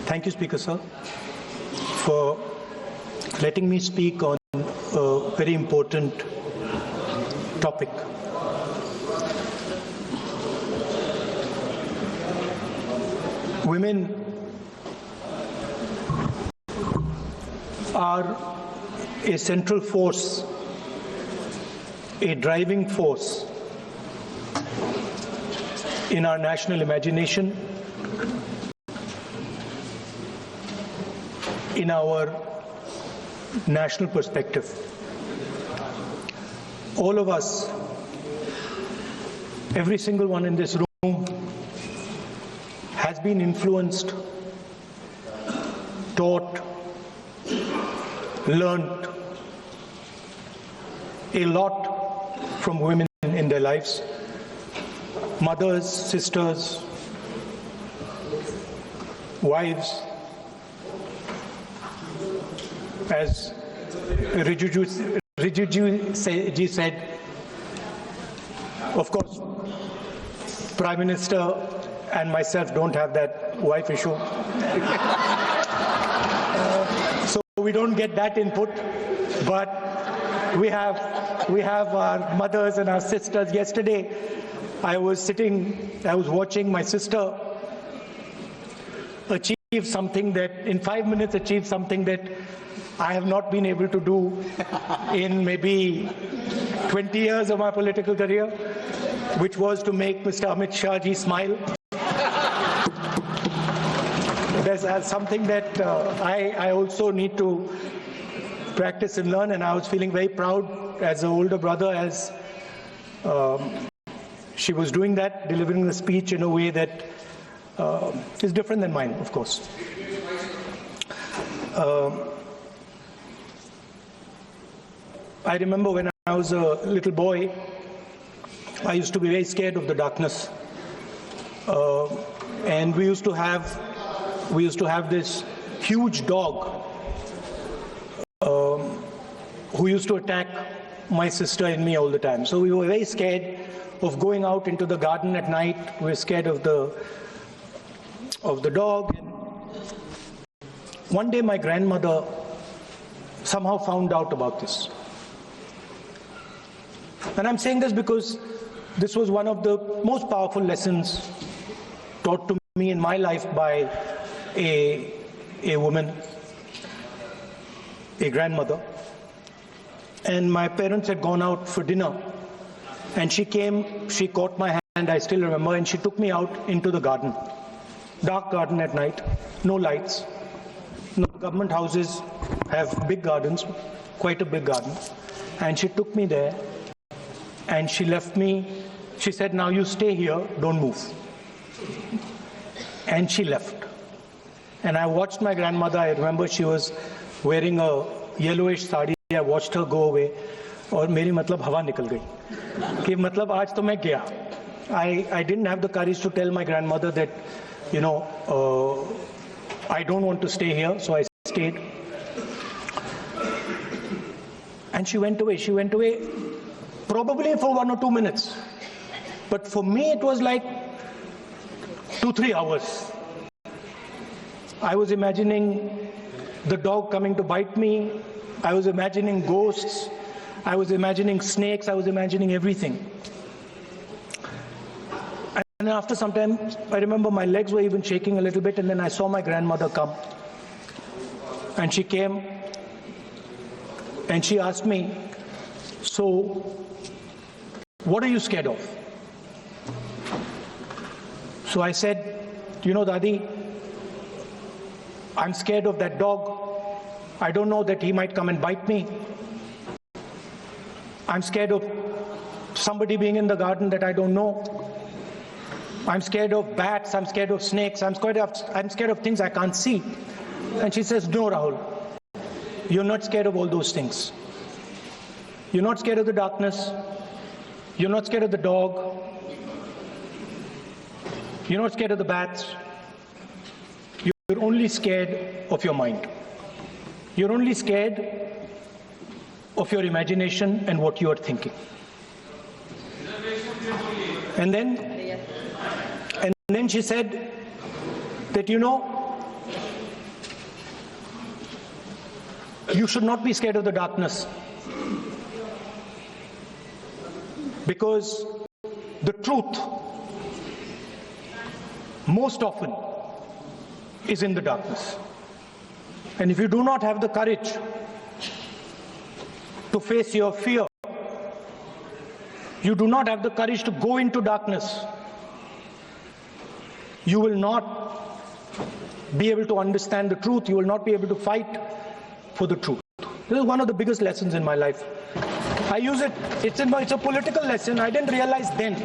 Thank you, Speaker Sir, for letting me speak on a very important topic. Women are a central force, a driving force in our national imagination, in our national perspective. All of us, every single one in this room, has been influenced, taught, learned a lot from women in their lives. Mothers, sisters, wives. As Rijiju said, of course, Prime Minister and myself don't have that wife issue. So we don't get that input, but we have our mothers and our sisters. Yesterday, I was watching my sister achieve something that, in 5 minutes, achieve something that I have not been able to do in maybe 20 years of my political career, which was to make Mr. Amit Shah ji smile. There's something that I also need to practice and learn, and I was feeling very proud as an older brother as she was doing that, delivering the speech in a way that is different than mine, of course. I remember when I was a little boy, I used to be very scared of the darkness, and we used to have this huge dog who used to attack my sister and me all the time. So we were very scared of going out into the garden at night. We were scared of the dog. And one day my grandmother somehow found out about this. And I'm saying this because this was one of the most powerful lessons taught to me in my life by a woman, a grandmother. And my parents had gone out for dinner, and she came, she caught my hand, I still remember, and she took me out into the garden. Dark garden at night, no lights. No, government houses have big gardens, quite a big garden. And she took me there, and she left me. She said, now you stay here, don't move. And she left. And I watched my grandmother. I remember she was wearing a yellowish sari. I watched her go away. और मेरी मतलब हवा निकल गई कि मतलब आज तो मैं गया. I didn't have the courage to tell my grandmother that, you know, I don't want to stay here, so I stayed. And she went away. She went away probably for 1 or 2 minutes. But for me, it was like 2-3 hours. I was imagining the dog coming to bite me. I was imagining ghosts. I was imagining snakes. I was imagining everything. And then after some time, I remember my legs were even shaking a little bit, and then I saw my grandmother come. And she came, and she asked me, so, what are you scared of? So I said, you know, Dadi, I'm scared of that dog. I don't know that he might come and bite me. I'm scared of somebody being in the garden that I don't know. I'm scared of bats. I'm scared of snakes. I'm scared of things I can't see. And she says, no, Rahul, you're not scared of all those things. You're not scared of the darkness. You're not scared of the dog. You're not scared of the bats. You're only scared of your mind. You're only scared of your imagination and what you are thinking. And then she said that, you know, You should not be scared of the darkness, because the truth most often is in the darkness. And if you do not have the courage to face your fear, you do not have the courage to go into darkness, you will not be able to understand the truth. You will not be able to fight for the truth. This is one of the biggest lessons in my life. I use it, it's a political lesson. I didn't realize then.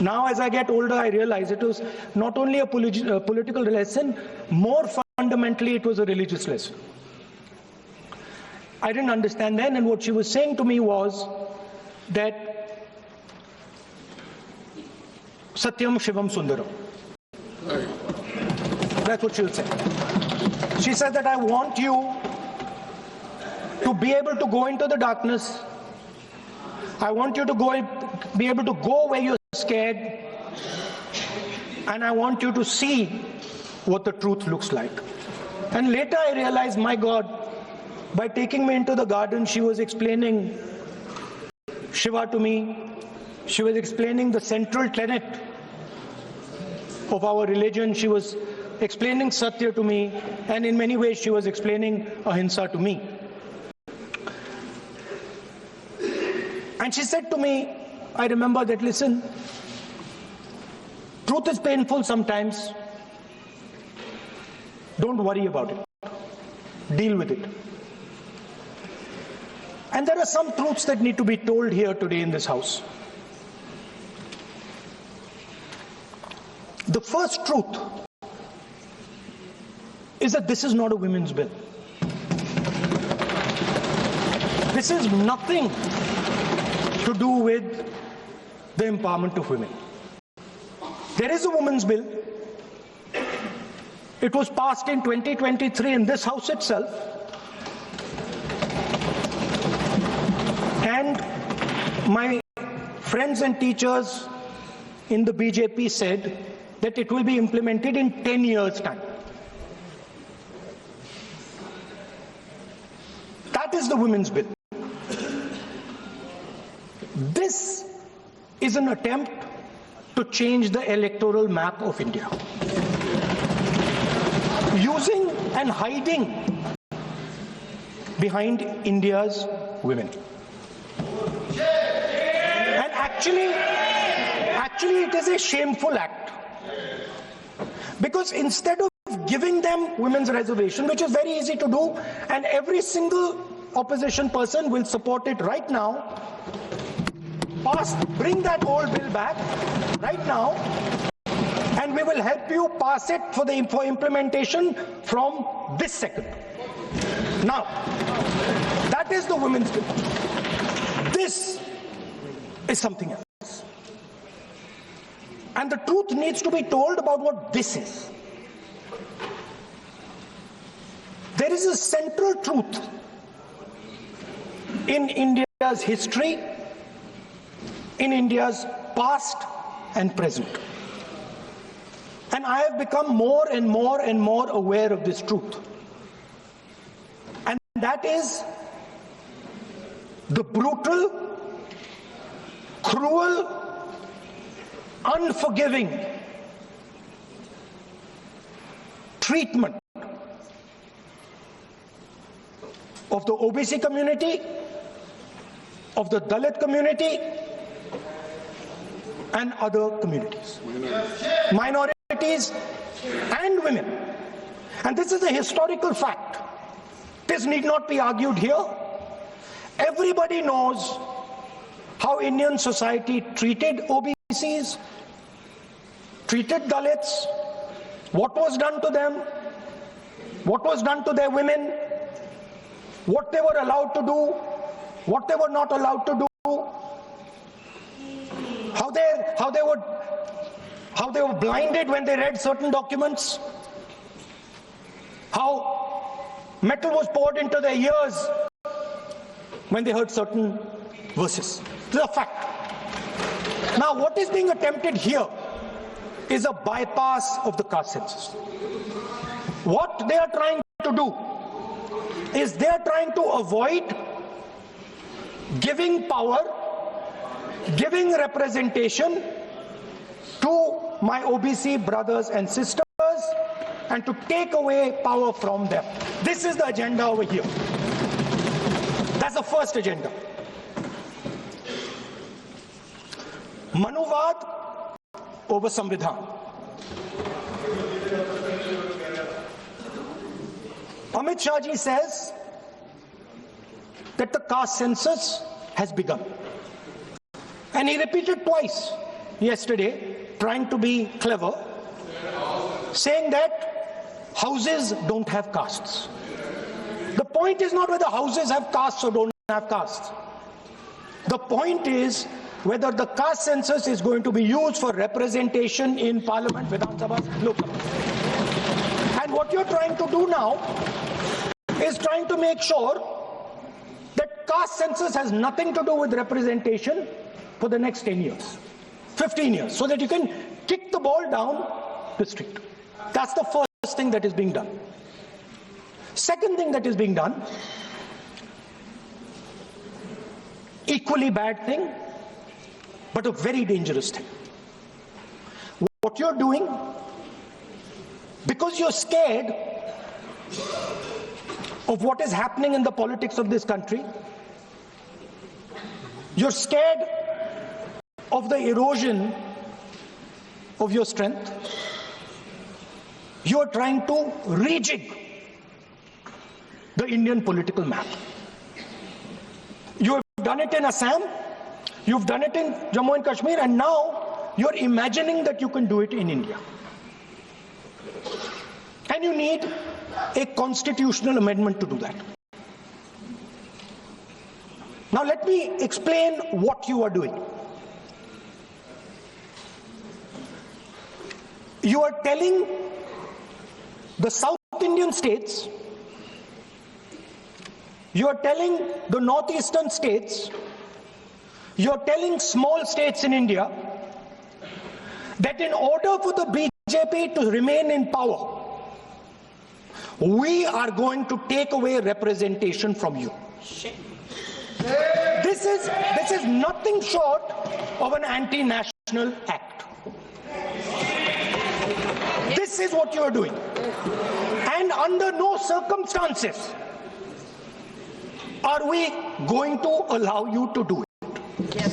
Now as I get older, I realize it was not only a political lesson, more fundamentally it was a religious lesson. I didn't understand then, and what she was saying to me was that Satyam Shivam Sundaram. That's what she will say. She said that I want you to be able to go into the darkness. I want you to be able to go where you're scared. And I want you to see what the truth looks like. And later I realized, my God, by taking me into the garden, she was explaining Shiva to me. She was explaining the central tenet of our religion. She was explaining Satya to me, and in many ways she was explaining Ahimsa to me. And she said to me, I remember that, listen, truth is painful sometimes. Don't worry about it. Deal with it. And there are some truths that need to be told here today in this house. The first truth is that this is not a women's bill. This is nothing to do with the empowerment of women. There is a women's bill. It was passed in 2023 in this house itself. And my friends and teachers in the BJP said that it will be implemented in 10 years' time. That is the women's bill. This is an attempt to change the electoral map of India, using and hiding behind India's women. And actually it is a shameful act, because instead of giving them women's reservation, which is very easy to do, and every single opposition person will support it right now, bring that old bill back right now, and we will help you pass it for implementation from this second. Now, that is the women's bill. This is something else. And the truth needs to be told about what this is. There is a central truth in India's history, in India's past and present. And I have become more and more and more aware of this truth. And that is the brutal, cruel, unforgiving treatment of the OBC community, of the Dalit community, and other communities, minorities and women. And this is a historical fact. This need not be argued here. Everybody knows how Indian society treated OBCs, treated Dalits, what was done to them, what was done to their women, what they were allowed to do, what they were not allowed to do, how they were blinded when they read certain documents, how metal was poured into their ears when they heard certain verses. This is a fact. Now, what is being attempted here is a bypass of the caste census. What they are trying to do is they are trying to avoid giving power, giving representation to my OBC brothers and sisters and to take away power from them. This is the agenda over here. That's the first agenda. Manuvad over Samvidhan. Amit Shah ji says that the caste census has begun. And he repeated twice yesterday, trying to be clever, saying that houses don't have castes. The point is not whether houses have castes or don't have castes. The point is whether the caste census is going to be used for representation in Parliament, Vidhan Sabha, Lok Sabha. And what you're trying to do now is trying to make sure that caste census has nothing to do with representation for the next 10 years, 15 years, so that you can kick the ball down the street. That's the first thing that is being done. Second thing that is being done, equally bad thing, but a very dangerous thing. What you're doing, because you're scared of what is happening in the politics of this country, you're scared of the erosion of your strength, you're trying to rejig the Indian political map. You have done it in Assam, you've done it in Jammu and Kashmir, and now you're imagining that you can do it in India. And you need a constitutional amendment to do that. Now let me explain what you are doing. You are telling the South Indian states, you are telling the northeastern states, you are telling small states in India that in order for the BJP to remain in power, we are going to take away representation from you. This is nothing short of an anti-national act. This is what you are doing. And under no circumstances are we going to allow you to do it.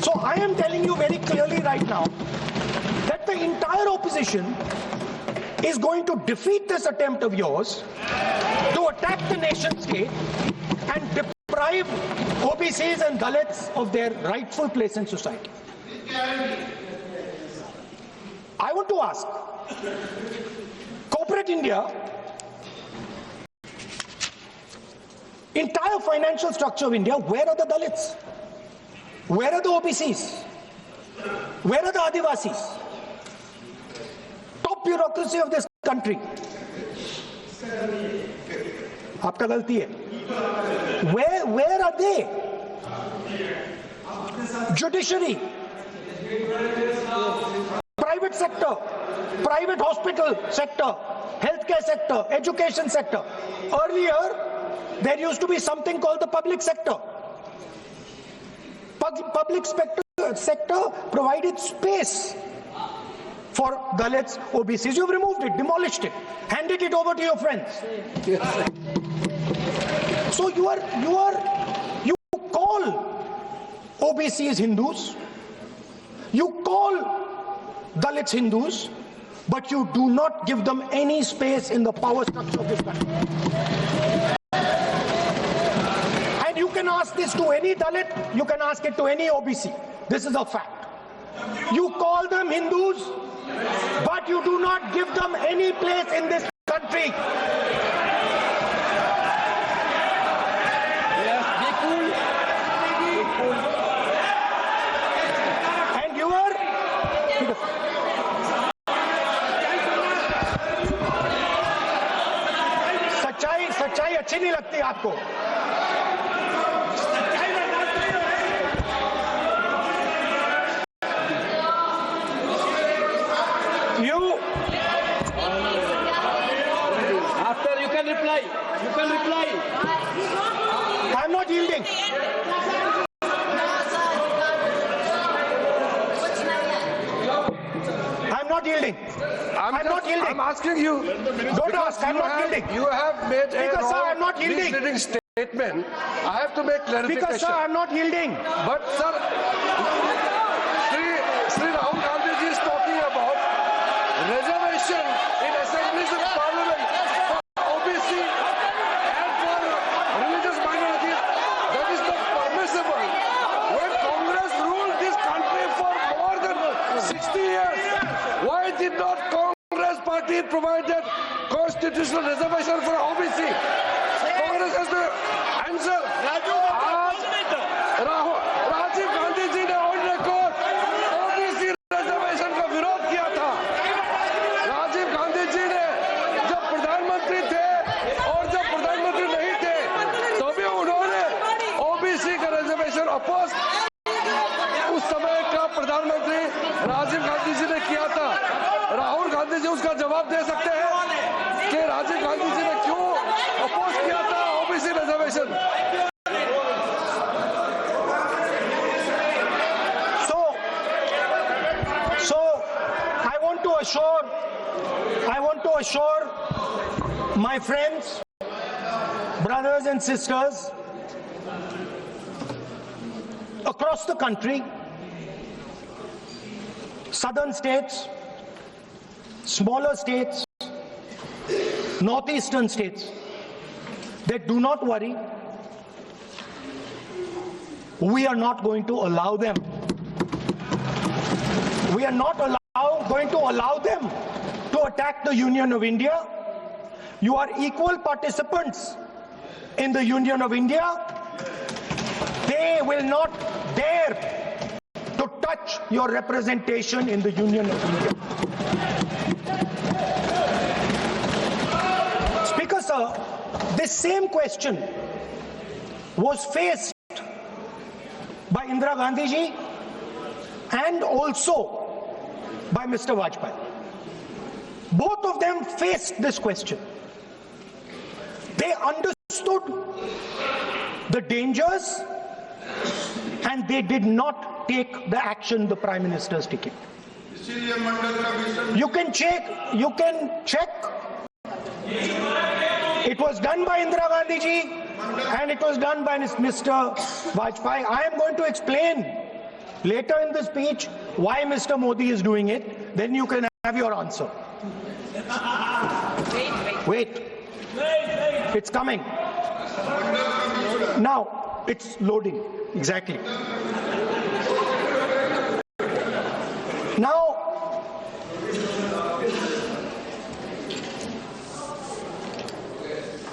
So I am telling you very clearly right now that the entire opposition is going to defeat this attempt of yours to attack the nation state and deprive OBCs and Dalits of their rightful place in society. I want to ask, corporate India, entire financial structure of India, where are the Dalits? Where are the OBCs? Where are the Adivasis? Top bureaucracy of this country. Aapka galti hai. Where are they? Judiciary, private sector, private hospital sector, healthcare sector, education sector. Earlier, there used to be something called the public sector. Public sector provided space for Dalits, OBCs. You've removed it, demolished it, handed it over to your friends. So you call OBCs Hindus, you call Dalits Hindus, but you do not give them any space in the power structure of this country. And you can ask this to any Dalit, you can ask it to any OBC. This is a fact. You call them Hindus, but you do not give them any place in this country. And you are... सच्चाई अच्छी नहीं लगती आपको? After you can reply. yielding. I'm not yielding. I'm not yielding. I'm asking you. Don't ask. I'm not yielding. You have made Because, a sir, wrong, I'm not yielding. misleading statement. I have to make clarification. Because, sir, I'm not yielding. But, sir, Sri Rahul Gandhi ji is talking about reservation in assemblies and parliament for OBC and for religious minorities. That is not permissible. When Congress ruled this country for more than 60 years, why did not Congress party provide that constitutional reservation for OBC? Congress has to answer. Rajiv Gandhi ji ने on record OBC reservation का विरोध किया था। राजीव गांधी जी ने जब प्रधानमंत्री थे और जब प्रधानमंत्री नहीं थे तो भी उन्होंने ओबीसी का रिजर्वेशन अपोज उस समय का प्रधानमंत्री राजीव गांधी जी ने किया था। राहुल गांधी जी उसका जवाब दे सकते हैं कि राजीव गांधी जी ने क्यों अपोज किया था OBC reservation. I want to assure my friends, brothers and sisters across the country, southern states, smaller states, northeastern states, that do not worry, we are not going to allow them. We are not going to allow them to attack the Union of India. You are equal participants in the Union of India. They will not dare to touch your representation in the Union of India. Speaker, sir, this same question was faced by Indira Gandhi ji and also by Mr. Vajpayee. Both of them faced this question. They understood the dangers and they did not take the action the Prime Minister is taking. You can check. It was done by Indira Gandhi ji and it was done by Mr. Vajpayee. I am going to explain later in the speech why Mr. Modi is doing it. Then you can have your answer. Wait. It's coming. Now, it's loading. Exactly.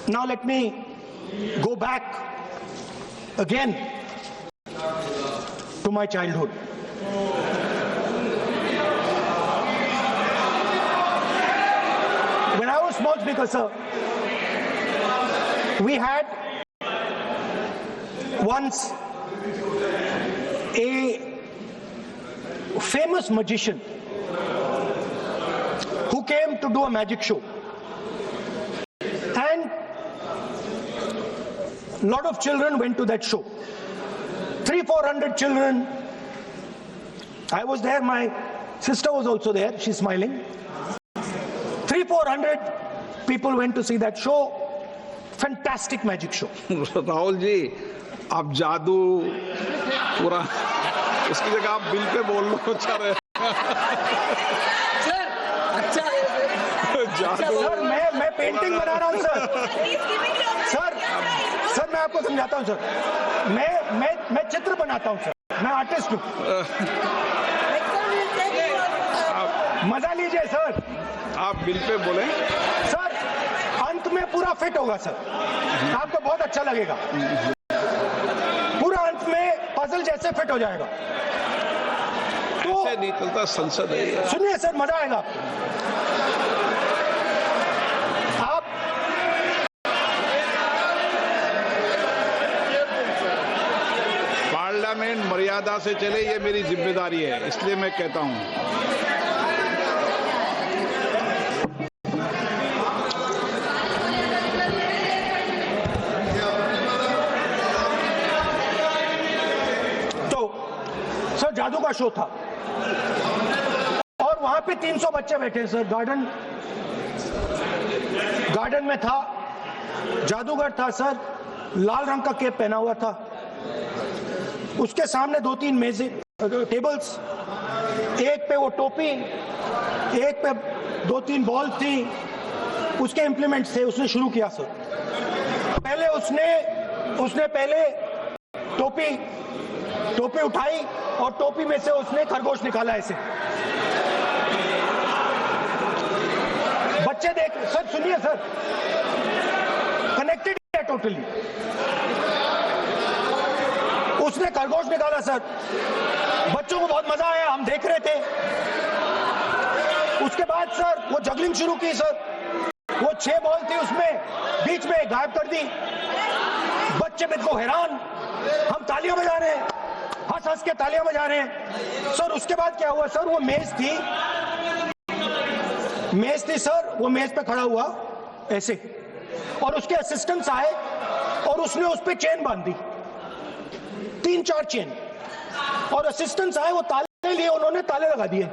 Now let me go back again to my childhood. When I was small, Speaker, sir, we had once a famous magician who came to do a magic show. And a lot of children went to that show. 300-400 children. I was there, my sister was also there, she's smiling. 300-400 people went to see that show. Fantastic magic show. Rahul ji, आप जादू पूरा उसकी जगह आप bill pay बोल लो अच्छा रहे। Sir, अच्छा जादू। सर, मैं पेंटिंग बना रहा हूँ सर। सर, मैं आपको समझाता हूँ सर। मैं चित्र बनाता हूँ सर। मैं आर्टिस्ट हूँ। मजा लीजिए सर। आप बिल पे बोले। सर, अंत में पूरा फिट होगा सर। आपको बहुत अच्छा लगेगा। पूरा अंत में पजल जैसे फिट हो जाएगा। तो ऐसे नहीं चलता संसद है। सुनिए सर, मजा आएगा आप। पार्लियामेंट मर्यादा से चले, ये मेरी जिम्मेदारी है, इसलिए मैं कहता हूँ। जादू का शो था और वहां पे 300 बच्चे बैठे सर। गार्डन में था, जादूगर था सर, लाल रंग का कैप पहना हुआ था, उसके सामने 2-3 मेजें टेबल्स, एक पे वो टोपी, एक पे 2-3 बॉल थी, उसके इंप्लीमेंट्स थे। उसने शुरू किया सर, पहले उसने पहले टोपी उठाई और टोपी में से उसने खरगोश निकाला ऐसे। बच्चे देख सर, सुनिए सर, कनेक्टेड है टोटली। उसने खरगोश निकाला सर, बच्चों को बहुत मजा आया, हम देख रहे थे। उसके बाद सर वो जगलिंग शुरू की सर, वो 6 बॉल थी उसमें बीच में गायब कर दी। बच्चे बिल्कुल हैरान, हम तालियां बजा रहे हैं, हंस के तालियां बजा रहे हैं सर। उसके बाद क्या हुआ सर, वो मेज थी सर, वो मेज पे खड़ा हुआ ऐसे, और उसके असिस्टेंट्स आए और उसने उस पे चेन बांध दी, 3-4 चेन, और असिस्टेंट्स आए, वो ताले लिए, उन्होंने ताले लगा दिए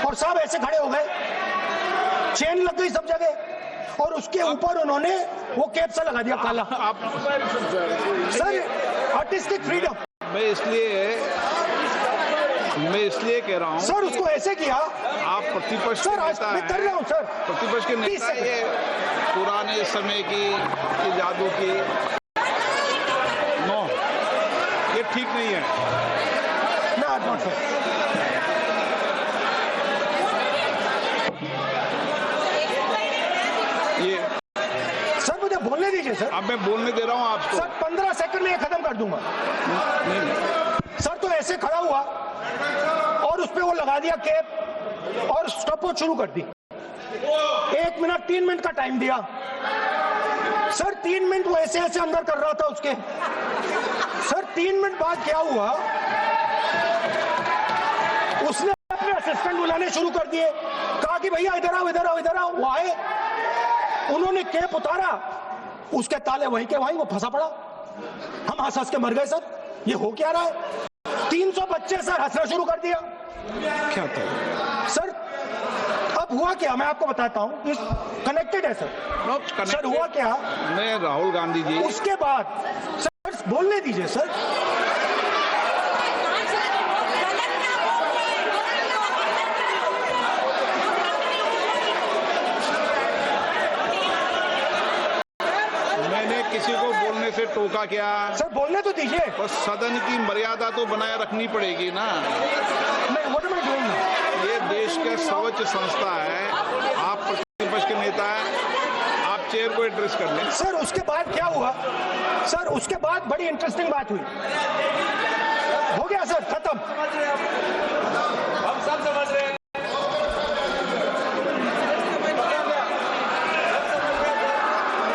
और सब ऐसे खड़े हो गए, चेन लग गई सब जगह, और उसके ऊपर उन्होंने वो कैप सा लगा दिया काला। Sir artistic freedom. मैं इसलिए कह रहा हूँ सर, उसको ऐसे किया। आप प्रतिपक्ष सर, आज मैं कर रहा हूँ सर, प्रतिपक्ष के नेता, ये पुराने समय की जादू की नो, ये ठीक नहीं है ना, नॉट सर। ये सर मुझे बोलने दीजिए सर। अब मैं बोलने दे रहा हूँ आपको सर, 15 सेकंड में ये खत्म कर दूंगा। सर तो ऐसे खड़ा हुआ और उस पे वो लगा दिया कैप और स्टॉपवॉच शुरू कर दी। 1 मिनट 3 मिनट का टाइम दिया सर। 3 मिनट वो ऐसे ऐसे अंदर कर रहा था उसके। सर 3 मिनट बाद क्या हुआ, उसने अपने असिस्टेंट बुलाने शुरू कर दिए, कहा कि भैया इधर आओ इधर आओ इधर आओ। वो आए, उन्होंने कैप उतारा, उसके ताले वहीं के वहीं, वो फंसा पड़ा। हम हंस के मर गए सर, ये हो क्या रहा है। 300 बच्चे सर हंसना शुरू कर दिया। क्या था सर अब हुआ क्या, मैं आपको बताता हूं, कनेक्टेड है सर। सर हुआ क्या, मैं राहुल गांधी जी, उसके बाद सर बोलने दीजिए सर। किसी को बोलने से टोका क्या सर, बोलने तो दीजिए। बस सदन की मर्यादा तो बनाए रखनी पड़ेगी ना। ये देश का सर्वोच्च संस्था है, आप प्रतिपक्ष के नेता हैं, आप चेयर को एड्रेस कर लें। सर उसके बाद क्या हुआ सर, उसके बाद बड़ी इंटरेस्टिंग बात हुई। हो गया सर, खत्म। हम सब समझ रहे हैं।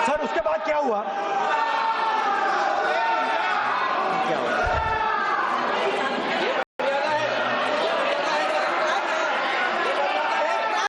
सर उसके बाद क्या हुआ